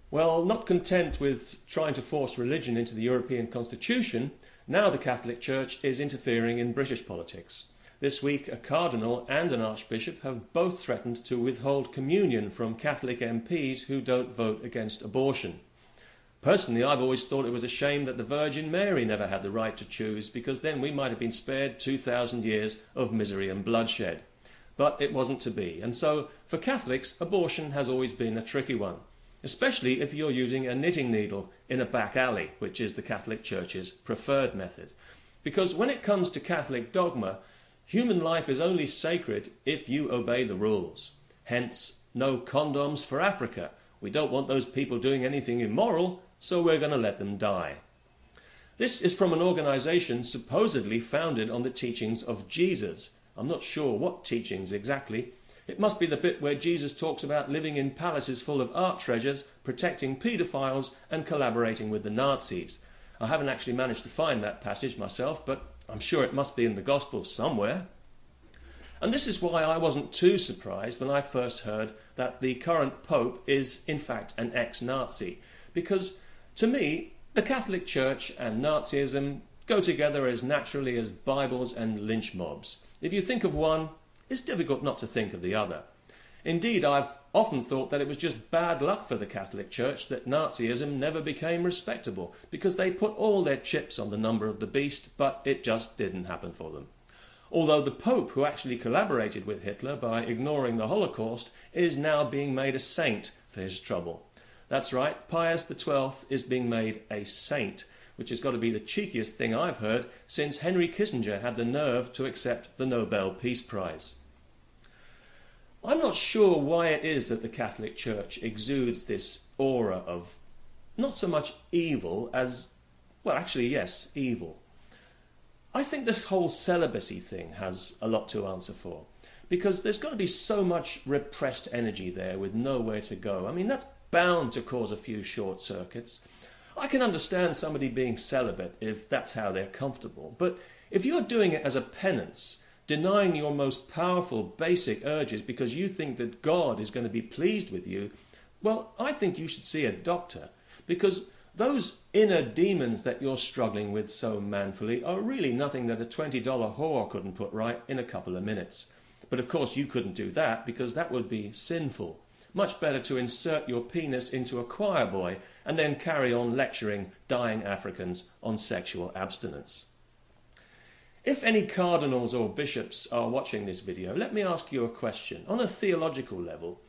Well, not content with trying to force religion into the European Constitution, now the Catholic Church is interfering in British politics. This week, a cardinal and an archbishop have both threatened to withhold communion from Catholic MPs who don't vote against abortion. Personally, I've always thought it was a shame that the Virgin Mary never had the right to choose, because then we might have been spared 2,000 years of misery and bloodshed. But it wasn't to be, and so for Catholics, abortion has always been a tricky one, especially if you're using a knitting needle in a back alley, which is the Catholic Church's preferred method. Because when it comes to Catholic dogma, human life is only sacred if you obey the rules. Hence, no condoms for Africa. We don't want those people doing anything immoral, so we're going to let them die. This is from an organisation supposedly founded on the teachings of Jesus. I'm not sure what teachings exactly. It must be the bit where Jesus talks about living in palaces full of art treasures, protecting paedophiles and collaborating with the Nazis. I haven't actually managed to find that passage myself, but I'm sure it must be in the Gospels somewhere. And this is why I wasn't too surprised when I first heard that the current Pope is in fact an ex-Nazi, because to me the Catholic Church and Nazism go together as naturally as Bibles and lynch mobs. If you think of one, it's difficult not to think of the other. Indeed, I've often thought that it was just bad luck for the Catholic Church that Nazism never became respectable, because they put all their chips on the number of the beast, but it just didn't happen for them. Although the Pope, who actually collaborated with Hitler by ignoring the Holocaust, is now being made a saint for his trouble. That's right, Pius XII is being made a saint, which has got to be the cheekiest thing I've heard since Henry Kissinger had the nerve to accept the Nobel Peace Prize. I'm not sure why it is that the Catholic Church exudes this aura of not so much evil as, well, actually, yes, evil. I think this whole celibacy thing has a lot to answer for, because there's got to be so much repressed energy there with nowhere to go. I mean, that's bound to cause a few short circuits. I can understand somebody being celibate if that's how they're comfortable, but if you're doing it as a penance, denying your most powerful basic urges because you think that God is going to be pleased with you, well, I think you should see a doctor, because those inner demons that you're struggling with so manfully are really nothing that a $20 whore couldn't put right in a couple of minutes. But of course you couldn't do that, because that would be sinful. Much better to insert your penis into a choir boy and then carry on lecturing dying Africans on sexual abstinence. If any cardinals or bishops are watching this video, let me ask you a question. On a theological level,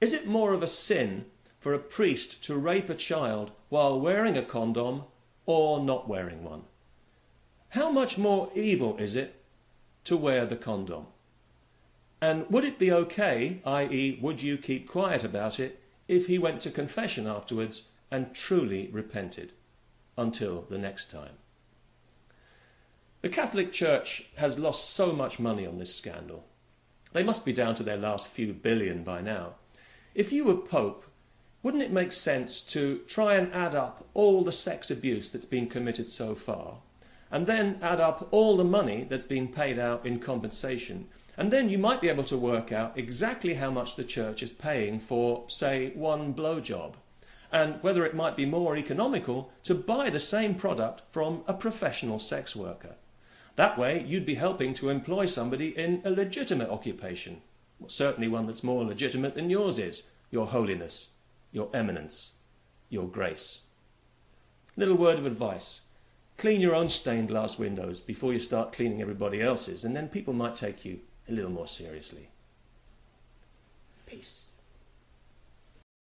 is it more of a sin for a priest to rape a child while wearing a condom or not wearing one? How much more evil is it to wear the condom? And would it be okay, i.e. would you keep quiet about it, if he went to confession afterwards and truly repented? Until the next time. The Catholic Church has lost so much money on this scandal. They must be down to their last few billion by now. If you were Pope, wouldn't it make sense to try and add up all the sex abuse that's been committed so far, and then add up all the money that's been paid out in compensation, and then you might be able to work out exactly how much the church is paying for, say, one blowjob, and whether it might be more economical to buy the same product from a professional sex worker. That way you'd be helping to employ somebody in a legitimate occupation, certainly one that's more legitimate than yours is, your holiness, your eminence, your grace. Little word of advice. Clean your own stained glass windows before you start cleaning everybody else's, and then people might take you a little more seriously. Peace.